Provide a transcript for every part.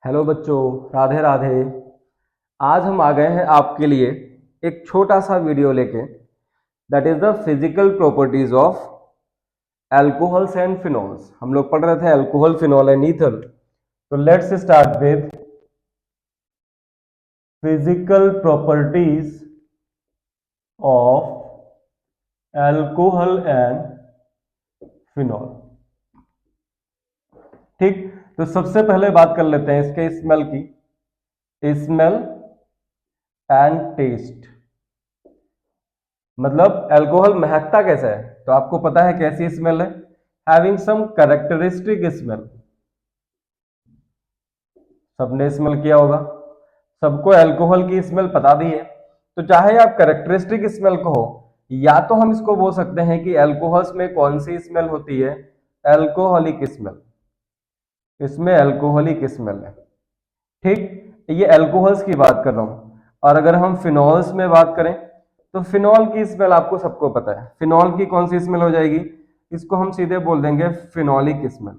Hello बच्चों, राधे राधे। आज हम आ गए हैं आपके लिए एक छोटा सा वीडियो लेके। That is the physical properties of alcohols and phenols. हम लोग पढ़ रहे थे अल्कोहल, फिनॉल एंड ईथर। तो let's start with physical properties of alcohol and phenol. ठीक, तो सबसे पहले बात कर लेते हैं इसके स्मेल की। स्मेल एंड टेस्ट, मतलब अल्कोहल महकता कैसा है। तो आपको पता है कैसी स्मेल है, हैविंग सम कैरेक्टरिस्टिक स्मेल। सबने स्मेल किया होगा, सबको अल्कोहल की स्मेल पता भी है। तो चाहे आप कैरेक्टरिस्टिक स्मेल कहो, या तो हम इसको बोल सकते हैं कि अल्कोहल्स में कौन सी स्मेल होती है, अल्कोहलिक स्मेल। इसमें अल्कोहलिक स्मेल है। ठीक, ये अल्कोहल्स की बात कर रहा हूं। और अगर हम फिनॉल्स में बात करें तो फिनॉल की स्मेल आपको सबको पता है। फिनॉल की कौन सी स्मेल हो जाएगी, इसको हम सीधे बोल देंगे फिनॉलिक स्मेल।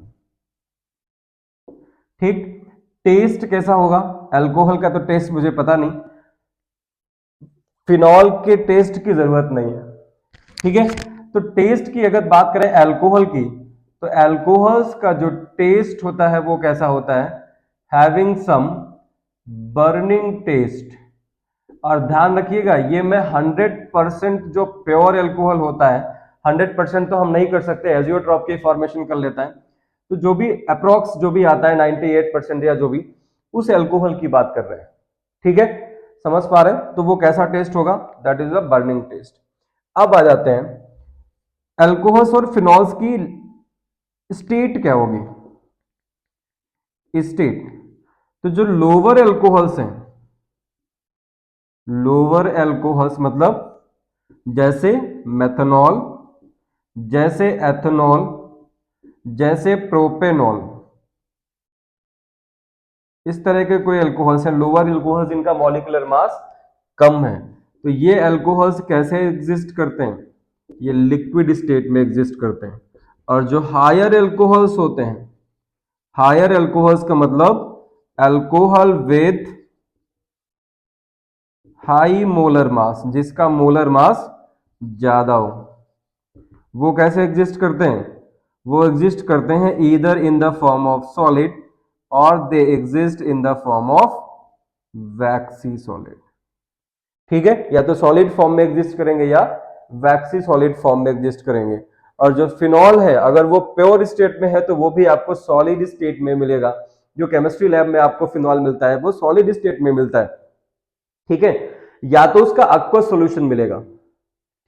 ठीक, टेस्ट कैसा होगा, अल्कोहल का तो टेस्ट मुझे पता नहीं, फिनॉल के टेस्ट की जरूरत नहीं है। ठीक है, तो टेस्ट की अगर बात करें अल्कोहल की, तो अल्कोहल्स का जो टेस्ट होता है वो कैसा होता है, हैविंग सम बर्निंग टेस्ट। और ध्यान रखिएगा, ये मैं 100% जो प्योर अल्कोहल होता है, 100% तो हम नहीं कर सकते, एजियोट्रॉप की फॉर्मेशन कर लेता है। तो जो भी अप्रोक्स जो भी आता है 98% या जो भी, उस अल्कोहल की बात कर रहे हैं। ठीक है, समझ पा रहे हैं। तो वो कैसा टेस्ट होगा, that is a burning test. अब आ जाते हैं अल्कोहल्स और फिनॉल्स की स्टेट क्या होगी। स्टेट, तो जो लोअर अल्कोहल्स हैं, लोअर अल्कोहल्स मतलब जैसे मेथनॉल, जैसे एथनॉल, जैसे प्रोपेनॉल, इस तरह के कोई अल्कोहल्स हैं, लोअर अल्कोहल्स जिनका मॉलिक्यूलर मास कम है। तो ये अल्कोहल्स कैसे एग्जिस्ट करते हैं, ये लिक्विड स्टेट में एग्जिस्ट करते हैं। और जो हायर अल्कोहल्स होते हैं, हायर अल्कोहल्स का मतलब alcohol with high molar mass, जिसका मोलर मास ज्यादा हो, वो कैसे एग्जिस्ट करते हैं, वो एग्जिस्ट करते हैं either in the form of solid और they exist in the form of waxy solid. ठीक है, या तो सॉलिड फॉर्म में एग्जिस्ट करेंगे या वैक्सी सॉलिड फॉर्म में एग्जिस्ट करेंगे। और जो फिनॉल है, अगर वो प्योर स्टेट में है तो वो भी आपको सॉलिड स्टेट में मिलेगा। जो केमिस्ट्री लैब में आपको फिनॉल मिलता है वो सॉलिड स्टेट में मिलता है। ठीक है, या तो उसका aqueous सॉल्यूशन मिलेगा।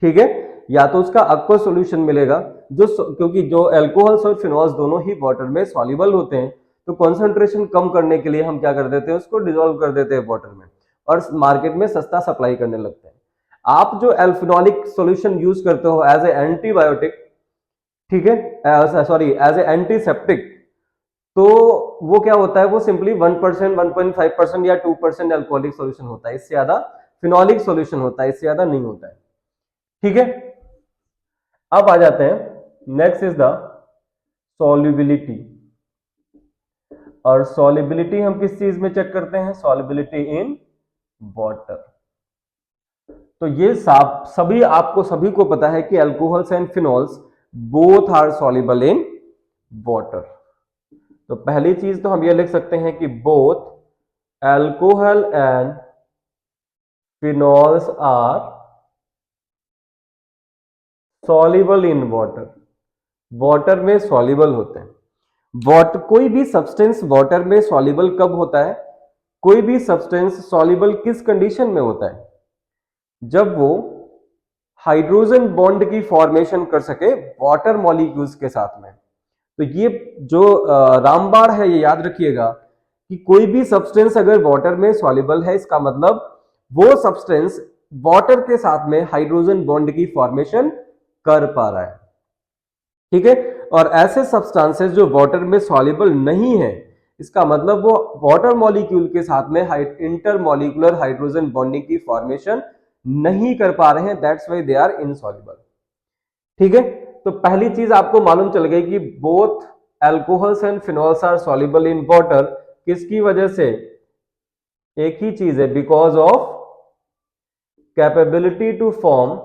ठीक है, या तो उसका aqueous सॉल्यूशन मिलेगा, क्योंकि जो अल्कोहल्स और फिनॉल्स दोनों ही वाटर में सॉल्युबल होते हैं। तो कॉन्सेंट्रेशन कम करने के लिए हम क्या कर देते हैं, उसको डिसॉल्व कर देते हैं वाटर में, और मार्केट में सस्ता सप्लाई करने लगते हैं। आप जो अल्फिनॉलिक सॉल्यूशन यूज करते हो एज ए एंटीबायोटिक, ठीक है, सॉरी एज ए एंटीसेप्टिक, तो वो क्या होता है, वो सिंपली 1%, 1.5% या 2% अल्कोहलिक सॉल्यूशन होता है। इससे ज्यादा फिनॉलिक सॉल्यूशन होता है, इससे ज्यादा नहीं होता है। ठीक है, अब आ जाते हैं, नेक्स्ट इज द सॉल्युबिलिटी। और सॉल्युबिलिटी हम किस चीज में चेक करते हैं, सॉल्युबिलिटी इन वाटर। तो ये सभी आपको सभी को पता है कि alcohols and phenols both are soluble in water. तो पहली चीज तो हम ये लिख सकते हैं कि both alcohol and phenols are soluble in water. Water में सॉल्युबल होते हैं। कोई भी सब्सटेंस वाटर में सॉल्युबल कब होता है, कोई भी सब्सटेंस सॉल्युबल किस कंडीशन में होता है, जब वो हाइड्रोजन बॉन्ड की फॉर्मेशन कर सके वाटर मॉलिक्यूल्स के साथ में। तो ये जो रामबाण है, ये याद रखिएगा कि कोई भी सब्सटेंस अगर वाटर में सॉल्युबल है, इसका मतलब वो सब्सटेंस वाटर के साथ में हाइड्रोजन बॉन्ड की फॉर्मेशन कर पा रहा है। ठीक है, और ऐसे सब्सटेंसेस जो वाटर में सॉल्युबल नहीं है, इसका मतलब वो वाटर मॉलिक्यूल के साथ में इंटरमॉलिक्यूलर हाइड्रोजन बॉन्डिंग की फॉर्मेशन नहीं कर पा रहे हैं, that's why they are insoluble. ठीक है, तो पहली चीज आपको मालूम चल गई कि both alcohols and phenols are soluble in water. किसकी वजह से? एक ही चीज है, because of capability to form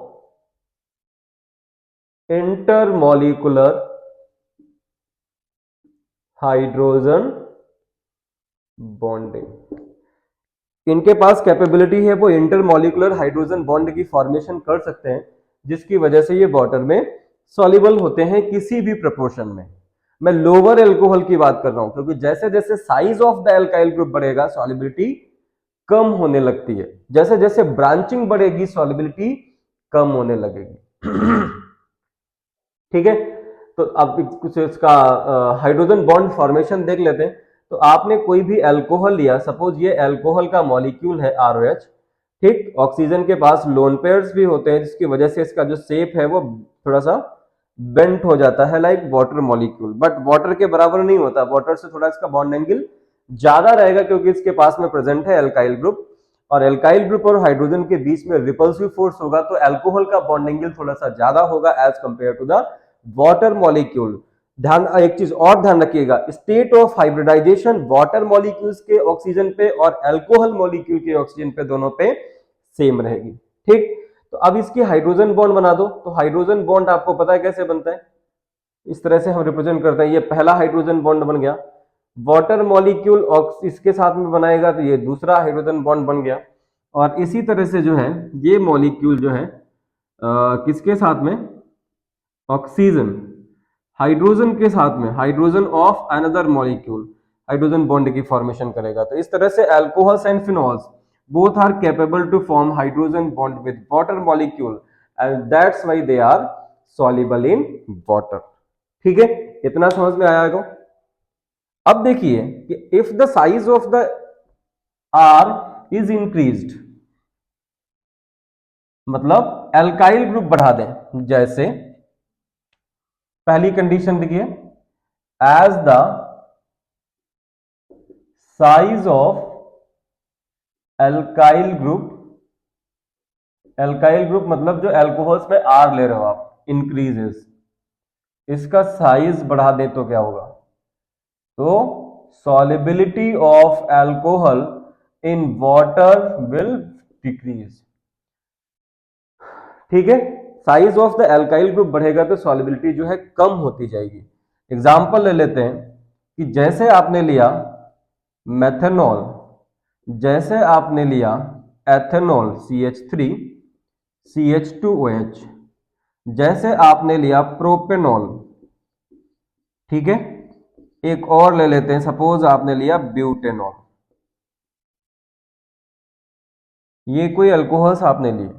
intermolecular hydrogen bonding. इनके पास कैपेबिलिटी है, वो इंटरमॉलिक्यूलर हाइड्रोजन बॉन्ड की फॉर्मेशन कर सकते हैं, जिसकी वजह से ये वाटर में सॉल्युबल होते हैं किसी भी प्रोपोर्शन में। मैं लोअर एल्कोहल की बात कर रहा हूं, क्योंकि जैसे जैसे size of the alkyl group बढ़ेगा सॉल्युबिलिटी कम होने लगती है, जैसे जैसे ब्रांचिंग बढ़ेगी सॉल्युबिलिटी कम होने लगेगी। ठीक है, तो अब कुछ इसका हाइड्रोजन बॉन्ड फॉर्मेशन देख लेते हैं। तो आपने कोई भी अल्कोहल लिया, सपोज ये अल्कोहल का मॉलिक्यूल है ROH, ठीक, ऑक्सीजन के पास लोन पेयर्स भी होते हैं, जिसकी वजह से इसका जो शेप है वो थोड़ा सा बेंट हो जाता है, like water molecule, but water के बराबर नहीं होता, वाटर से थोड़ा इसका बॉन्ड एंगल ज्यादा रहेगा, क्योंकि इसके पास में प्रेजेंट है एल्काइल ग्रुप, और एल्काइल ग्रुप और हाइड्रोजन के बीच में रिपल्सिव फोर्स होगा, तो अल्कोहल का बॉन्ड एंगल थोड़ा सा ज्यादा होगा as compared to the water molecule. ध्यान, एक चीज और ध्यान रखिएगा, state of hybridisation water molecules के ऑक्सीजन पे और अल्कोहल मॉलिक्यूल के ऑक्सीजन पे दोनों पे सेम रहेगी। ठीक, तो अब इसकी हाइड्रोजन बॉन्ड बना दो। तो हाइड्रोजन बॉन्ड आपको पता है कैसे बनता है, इस तरह से हम रिप्रेजेंट करते हैं। ये पहला हाइड्रोजन बॉन्ड बन गया, वाटर मॉलिक्यूल इसके साथ में बनाएगा तो ये दूसरा हाइड्रोजन बॉन्ड बन गया, और इसी तरह से जो है ये मॉलिक्यूल जो है किसके साथ में, ऑक्सीजन हाइड्रोजन के साथ में, hydrogen of another molecule hydrogen bond की फॉर्मेशन करेगा। तो इस तरह से alcohols and phenols both are capable to form hydrogen bond with water molecule and that's why they are soluble in water। ठीक है, इतना समझ में आया होगा। अब देखिए कि if the size of the R is increased, मतलब अल्काइल ग्रुप बढ़ा दें, जैसे पहली कंडीशन देखिए, as the size of alkyl group, alkyl group मतलब जो अल्कोहल्स में R ले रहे हो आप, इंक्रीजेस, इसका साइज बढ़ा दें तो क्या होगा, तो solubility of alcohol in water will decrease. ठीक है, size of the alkyl group बढ़ेगा तो सॉल्युबिलिटी जो है कम होती जाएगी। एग्जांपल ले लेते हैं कि जैसे आपने लिया मेथनॉल, जैसे आपने लिया एथेनॉल CH3 CH2OH, जैसे आपने लिया प्रोपेनॉल, ठीक है, एक और ले लेते हैं, सपोज आपने लिया ब्यूटेनॉल, ये कोई अल्कोहल्स आपने लिए।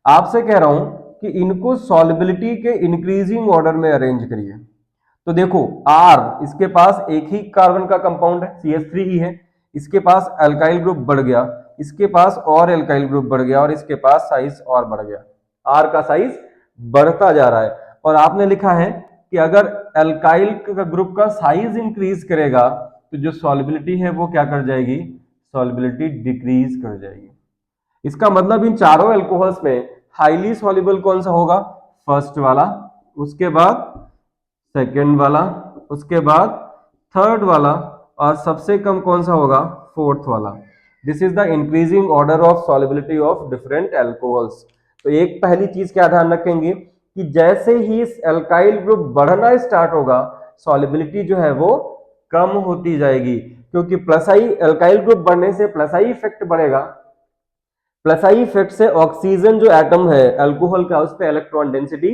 आपसे कह रहा हूं कि इनको सॉल्युबिलिटी के इंक्रीजिंग ऑर्डर में अरेंज करिए। तो देखो R, इसके पास एक ही कार्बन का कंपाउंड है, CH3 ही है, इसके पास अल्काइल ग्रुप बढ़ गया, इसके पास और अल्काइल ग्रुप बढ़ गया, और इसके पास साइज और बढ़ गया, R का साइज बढ़ता जा रहा है। और आपने लिखा है कि अगर अल्काइल का ग्रुप का साइज इंक्रीज करेगा तो जो सॉल्युबिलिटी है वो क्या कर जाएगी, सॉल्युबिलिटी डिक्रीज कर जाएगी। इसका मतलब इन चारों अल्कोहल्स में हाईली सॉल्युबल कौन सा होगा, फर्स्ट वाला, उसके बाद सेकेंड वाला, उसके बाद थर्ड वाला, और सबसे कम कौन सा होगा, फोर्थ वाला। This is the increasing order of solubility of different alcohols. तो एक पहली चीज क्या ध्यान रखेंगे कि जैसे ही अल्काइल ग्रुप बढ़ना स्टार्ट होगा सॉल्युबिलिटी जो है वो कम होती जाएगी, क्योंकि प्लस आई अल्काइल ग्रुप बढ़ने से प्लस आई इफेक्ट बढ़ेगा। प्लस आई इफेक्ट से ऑक्सीजन जो एटम है अल्कोहल का, उस पर इलेक्ट्रॉन डेंसिटी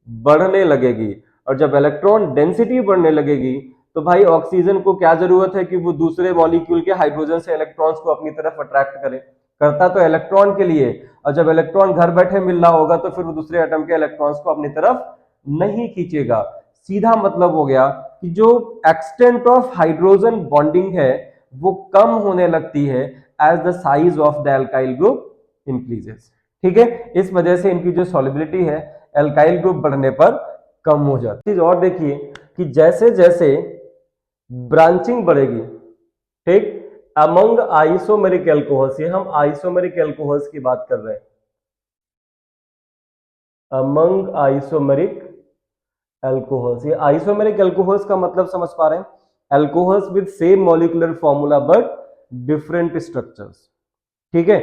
बढ़ने लगेगी, और जब इलेक्ट्रॉन डेंसिटी बढ़ने लगेगी तो भाई ऑक्सीजन को क्या जरूरत है कि वो दूसरे मॉलिक्यूल के हाइड्रोजन से इलेक्ट्रॉन्स को अपनी तरफ अट्रैक्ट करे, करता तो इलेक्ट्रॉन के लिए, और जब इलेक्ट्रॉन घर बैठे मिल रहा होगा तो फिर वो दूसरे एटम के इलेक्ट्रॉन्स को अपनी तरफ नहीं खींचेगा। सीधा मतलब हो गया कि जो एक्सटेंट ऑफ हाइड्रोजन बॉन्डिंग है वो कम होने लगती है as the size of the alkyl group increases. ठीक है, इस वजह से इनकी जो सॉल्युबिलिटी है अल्काइल ग्रुप बढ़ने पर कम हो जाती है। चीज और देखिए कि जैसे जैसे ब्रांचिंग बढ़ेगी, ठीक, अमंग आइसोमेरिक एल्कोहल्स, ये हम आइसोमेरिक एल्कोहल्स की बात कर रहे हैं, अमंग आइसोमेरिक एल्कोहल्स। ये आइसोमेरिक एल्कोहल्स का मतलब समझ पा रहे हैं, alcohols with same molecular formula but different structures. ठीक है,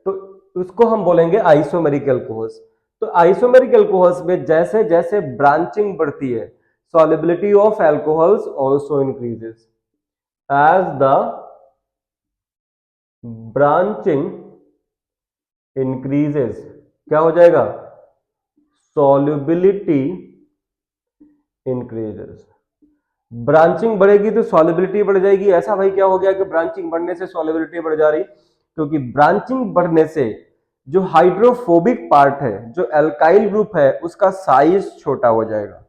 तो उसको हम बोलेंगे आइसोमेरिक अल्कोहल्स। तो आइसोमेरिक अल्कोहल्स में जैसे जैसे ब्रांचिंग बढ़ती है, solubility of alcohols also increases as the branching increases। क्या हो जाएगा? solubility increases। ब्रांचिंग बढ़ेगी तो solubility बढ़ जाएगी। ऐसा भाई क्या हो गया कि ब्रांचिंग बढ़ने से solubility बढ़ जा रही? क्योंकि ब्रांचिंग बढ़ने से जो हाइड्रोफोबिक पार्ट है, जो एल्काइल ग्रुप है, उसका साइज छोटा हो जाएगा।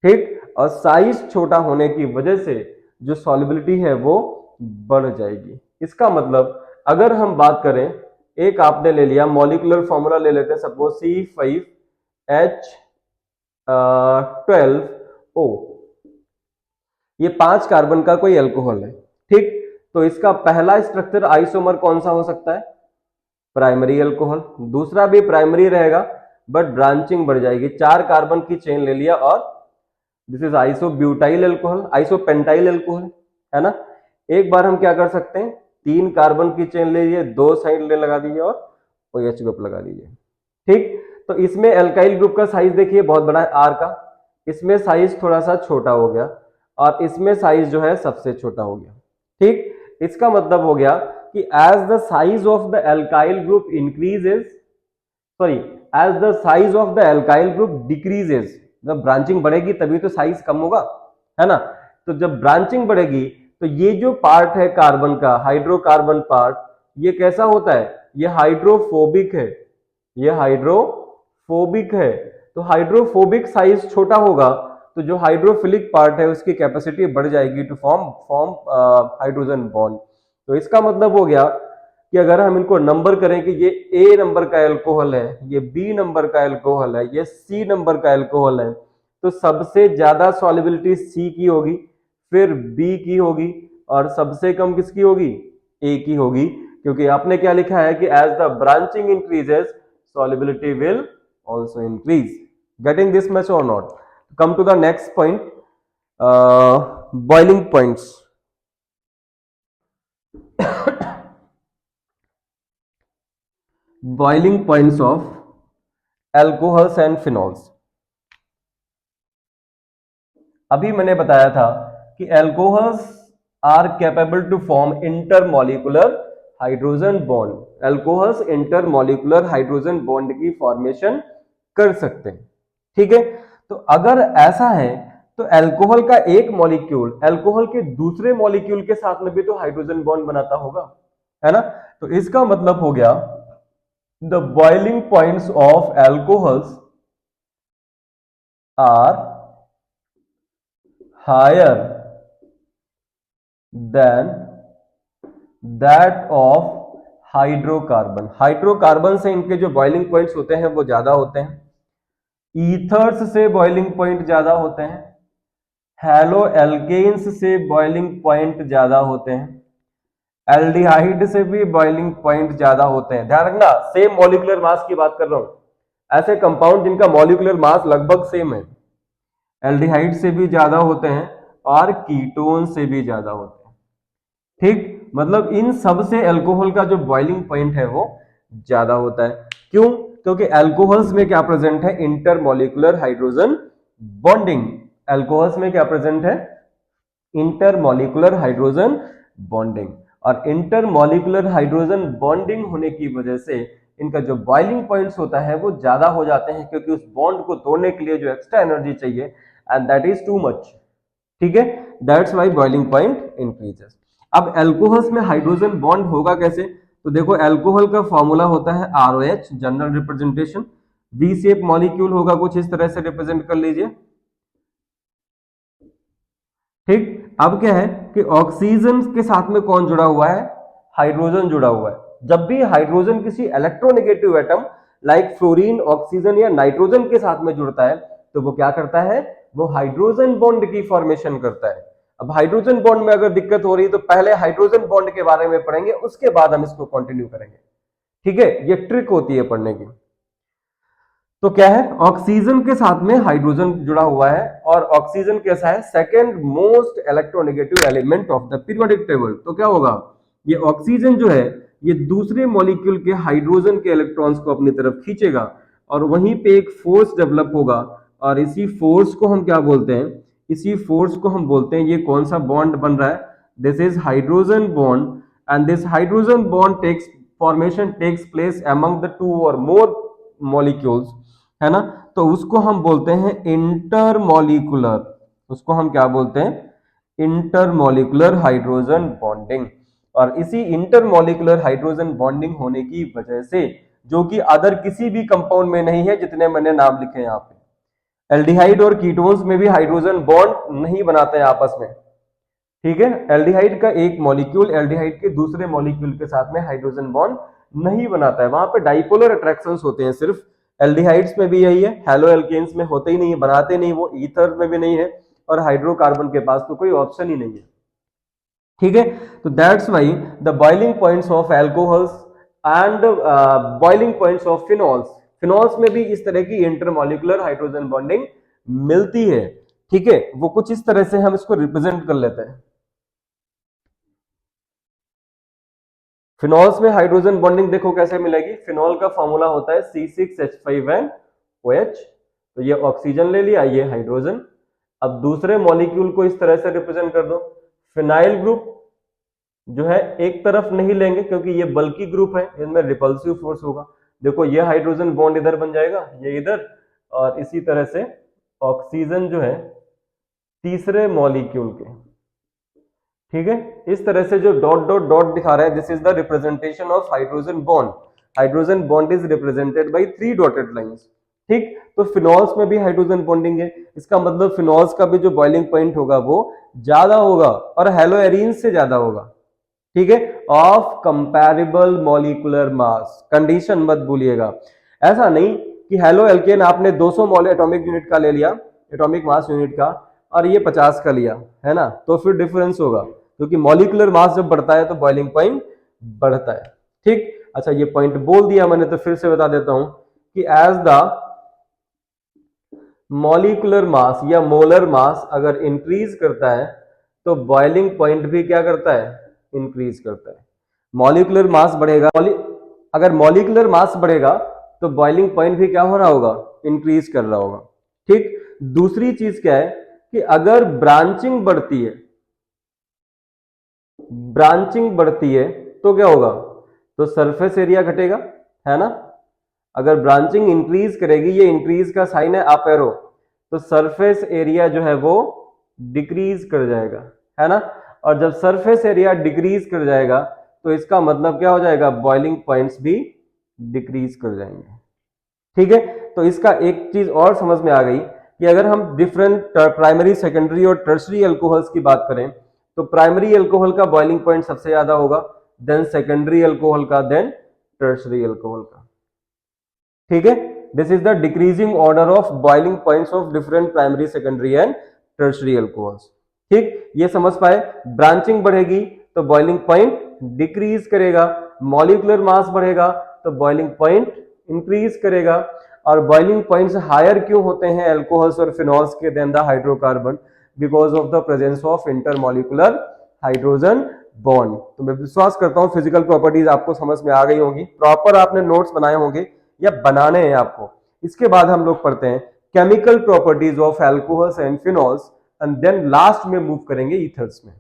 ठीक, और साइज छोटा होने की वजह से जो सॉल्युबिलिटी है वो बढ़ जाएगी। इसका मतलब अगर हम बात करें, एक आपने ले लिया मॉलिक्यूलर फॉर्मूला ले लेते हैं, सपोज C5H12O, ये 5 कार्बन का कोई अल्कोहल है। ठीक, तो इसका पहला स्ट्रक्चर आइसोमर कौन सा हो सकता है? Primary alcohol. दूसरा भी प्राइमरी रहेगा बट ब्रांचिंग बढ़ जाएगी। 4 कार्बन की चेन ले लिया और this is isobutyl alcohol, isopentyl alcohol, है ना। एक बार हम क्या कर सकते हैं, 3 कार्बन की चेन ले लीजिए, 2 साइड ले लगा दीजिए और OH ग्रुप लगा दीजिए। ठीक, तो इसमें एल्काइल ग्रुप का साइज देखिए बहुत बड़ा है R का, इसमें साइज थोड़ा सा छोटा हो गया और इसमें साइज जो है सबसे छोटा हो गया। ठीक, इसका मतलब हो गया कि as the size of the alkyl group increases, sorry, as the size of the alkyl group decreases, जब ब्रांचिंग बढ़ेगी तभी तो साइज कम होगा, है ना। तो जब ब्रांचिंग बढ़ेगी तो ये जो पार्ट है कार्बन का, हाइड्रोकार्बन पार्ट, ये कैसा होता है? ये हाइड्रोफोबिक है, ये हाइड्रोफोबिक है। तो हाइड्रोफोबिक साइज छोटा होगा तो जो हाइड्रोफिलिक पार्ट है उसकी कैपेसिटी बढ़ जाएगी टू फॉर्म हाइड्रोजन बॉन्ड। तो इसका मतलब हो गया कि अगर हम इनको नंबर करें कि ये A नंबर का एल्कोहल है, ये B नंबर का एल्कोहल है, ये C नंबर का एल्कोहल है, तो सबसे ज्यादा सॉल्युबिलिटी C की होगी, फिर B की होगी और सबसे कम किसकी होगी? A की होगी, क्योंकि आपने क्या लिखा है कि as the branching increases solubility will also increase. Getting this much or not? Come to the next point, boiling points. Boiling points of alcohols and phenols. अभी मैंने बताया था कि alcohols are capable to form intermolecular hydrogen bond. Alcohols intermolecular hydrogen bond की formation कर सकते हैं। ठीक है, तो अगर ऐसा है तो अल्कोहल का एक मॉलिक्यूल अल्कोहल के दूसरे मॉलिक्यूल के साथ में भी तो हाइड्रोजन बॉन्ड बनाता होगा, है ना। तो इसका मतलब हो गया the boiling points of alcohols are higher than that of hydrocarbon. Hydrocarbon से इनके जो बॉइलिंग पॉइंट्स होते हैं वो ज्यादा होते हैं, ईथर्स से बॉइलिंग पॉइंट ज्यादा होते हैं, हेलो एल्केन्स से बॉइलिंग पॉइंट ज्यादा होते हैं, एल्डिहाइड से भी बॉइलिंग पॉइंट ज्यादा होते हैं। ध्यान रखना, सेम मॉलिक्यूलर मास की बात कर रहा हूं। ऐसे कंपाउंड जिनका मॉलिक्यूलर मास लगभग सेम है, एल्डिहाइड से भी ज्यादा होते हैं और कीटोन से भी ज्यादा होते हैं। ठीक, मतलब इन सब से अल्कोहल का जो बॉइलिंग पॉइंट है वो ज्यादा होता है। क्यों? क्योंकि अल्कोहल्स में क्या प्रेजेंट है? Intermolecular hydrogen bonding. अल्कोहल्स में क्या प्रेजेंट है? Intermolecular hydrogen bonding. और इंटरमॉलिक्यूलर हाइड्रोजन बॉन्डिंग होने की वजह से इनका जो बॉइलिंग पॉइंट्स होता है वो ज्यादा हो जाते हैं, क्योंकि उस बॉन्ड को तोड़ने के लिए जो एक्स्ट्रा एनर्जी चाहिए and that is too much. ठीक है, that's why boiling point increases. अब अल्कोहल्स में हाइड्रोजन बॉन्ड होगा कैसे? तो देखो, अल्कोहल का फॉर्मूला होता है ROH, general representation. V shape molecule होगा, कुछ इस तरह से रिप्रेजेंट कर लीजिए। ठीक, अब क्या है कि ऑक्सीजन के साथ में कौन जुड़ा हुआ है? हाइड्रोजन जुड़ा हुआ है। जब भी हाइड्रोजन किसी electronegative atom like fluorine, oxygen या नाइट्रोजन के साथ में जुड़ता है तो वो क्या करता है? वो हाइड्रोजन बॉन्ड की फॉर्मेशन करता है। अब हाइड्रोजन बॉन्ड में अगर दिक्कत हो रही तो पहले हाइड्रोजन बॉन्ड के बारे में पढ़ेंगे, उसके बाद हम इसको कंटिन्यू करेंगे। ठीक है, ये ट्रिक होती है पढ़ने की। तो क्या है, ऑक्सीजन के साथ में हाइड्रोजन जुड़ा हुआ है और ऑक्सीजन कैसा है, second most electronegative element of the periodic table. तो क्या होगा, ये ऑक्सीजन जो है ये दूसरे मॉलिक्यूल के हाइड्रोजन के इलेक्ट्रॉन्स को अपनी तरफ खींचेगा और वहीं पे एक फोर्स डेवलप होगा और इसी फोर्स को हम क्या बोलते हैं, इसी फोर्स को हम बोलते हैं, ये कौन सा बॉन्ड बन रहा है, this is hydrogen bond and this hydrogen bond takes formation takes place among the two और मोर मॉलिक्यूल्स, है ना। तो उसको हम बोलते हैं इंटरमॉलिक्यूलर, उसको हम क्या बोलते हैं, इंटरमॉलिक्यूलर हाइड्रोजन बॉन्डिंग। और इसी इंटरमॉलिक्यूलर हाइड्रोजन बॉन्डिंग होने की वजह से, जो कि अदर किसी भी कंपाउंड में नहीं है जितने मैंने नाम लिखे यहाँ पे, एल्डिहाइड और कीटोन्स में भी हाइड्रोजन बॉन्ड नहीं बनाते हैं आपस में, ठीक है। एल्डिहाइड का एक मॉलिक्यूल एल्डिहाइड के दूसरे मॉलिक्यूल के साथ में हाइड्रोजन बॉन्ड नहीं बनाता है, वहां पे डाइपोलर अट्रैक्शंस होते हैं सिर्फ। एल्डिहाइड्स में भी यही है, हेलो एल्केन्स में होते ही नहीं है, बनाते नहीं, वो ईथर में भी नहीं है और हाइड्रोकार्बन के पास तो कोई ऑप्शन ही नहीं है, ठीक है। तो that's why the boiling points of alcohols and boiling points of phenols, phenols में भी इस तरह की इंटरमॉलिक्यूलर हाइड्रोजन बॉन्डिंग मिलती है, ठीक है। वो कुछ इस तरह से हम इसको रिप्रेजेंट कर लेते हैं। फिनॉल्स में हाइड्रोजन बॉन्डिंग देखो कैसे मिलेगी, फिनॉल का फॉर्मूला होता है C6H5NOH, तो ये ऑक्सीजन ले लिया, ये हाइड्रोजन। अब दूसरे मॉलिक्यूल को इस तरह से रिप्रेजेंट कर दो, फिनाइल ग्रुप जो है एक तरफ नहीं लेंगे क्योंकि ये बल्कि ग्रुप है, इनमें रिपल्सिव फोर्स होगा, देखो ये हाइड्रोजन बॉन्ड इधर बन जाएगा, ये इधर, और इसी तरह से ऑक्सीजन जो है तीसरे मॉलिक्यूल के, ठीक है। इस तरह से जो डॉट डॉट डॉट दिखा रहा है, this is the representation of hydrogen bond, hydrogen bond is represented by 3 dotted lines, ठीक। तो फिनॉल्स में भी हाइड्रोजन बॉन्डिंग है, इसका मतलब फिनॉल्स का भी जो बॉइलिंग पॉइंट होगा वो ज्यादा होगा और हेलोएरिन्स से ज्यादा होगा, ठीक है, of comparable molecular mass. Condition मत भूलिएगा, ऐसा नहीं कि हेलो एल्केन आपने 200 मॉल एटॉमिक यूनिट का ले लिया, एटॉमिक मास यूनिट का, और ये 50 का लिया, है ना, तो फिर डिफरेंस होगा, क्योंकि मॉलिक्यूलर मास जब बढ़ता है तो बॉइलिंग पॉइंट बढ़ता है, ठीक। अच्छा, ये पॉइंट बोल दिया मैंने तो फिर से बता देता हूं कि एज द मॉलिक्यूलर मास या मोलर मास अगर इंक्रीज करता है तो बॉइलिंग पॉइंट भी क्या करता है, इंक्रीज करता है। मॉलिक्यूलर मास बढ़ेगा, अगर मॉलिक्यूलर मास बढ़ेगा तो बॉइलिंग पॉइंट भी क्या हो रहा होगा, इंक्रीज कर रहा होगा, ठीक। दूसरी चीज क्या है कि अगर ब्रांचिंग बढ़ती है, ब्रांचिंग बढ़ती है तो क्या होगा, तो सरफेस एरिया घटेगा, है ना। अगर ब्रांचिंग इंक्रीज करेगी, ये इंक्रीज का साइन है अप एरो, तो सरफेस एरिया जो है वो डिक्रीज कर जाएगा, है ना। और जब सरफेस एरिया डिक्रीज कर जाएगा तो इसका मतलब क्या हो जाएगा, बॉइलिंग पॉइंट्स भी डिक्रीज कर जाएंगे, ठीक है। तो इसका एक चीज और समझ में आ गई कि अगर हम डिफरेंट प्राइमरी सेकेंडरी और टर्सरी अल्कोहल्स की बात करें तो प्राइमरी अल्कोहल का बॉइलिंग पॉइंट सबसे ज्यादा होगा, देन सेकेंडरी अल्कोहल का, देन टर्सरी अल्कोहल का, ठीक है। This is the decreasing order of boiling points of different primary secondary and tertiary alcohols, ठीक। ये समझ पाए, ब्रांचिंग बढ़ेगी तो बॉइलिंग पॉइंट डिक्रीज करेगा, मॉलिक्यूलर मास बढ़ेगा तो बॉइलिंग पॉइंट इंक्रीज करेगा। और बॉइलिंग पॉइंट्स हायर क्यों होते हैं अल्कोहल्स और फिनॉल्स के then the hydrocarbon, because of the presence of intermolecular hydrogen bond. तो मैं विश्वास करता हूं फिजिकल प्रॉपर्टीज आपको समझ में आ गई होंगी, प्रॉपर आपने नोट्स बनाए होंगे या बनाने हैं आपको। इसके बाद हम लोग पढ़ते हैं chemical properties of alcohols and phenols and then last में मूव करेंगे ईथर्स में।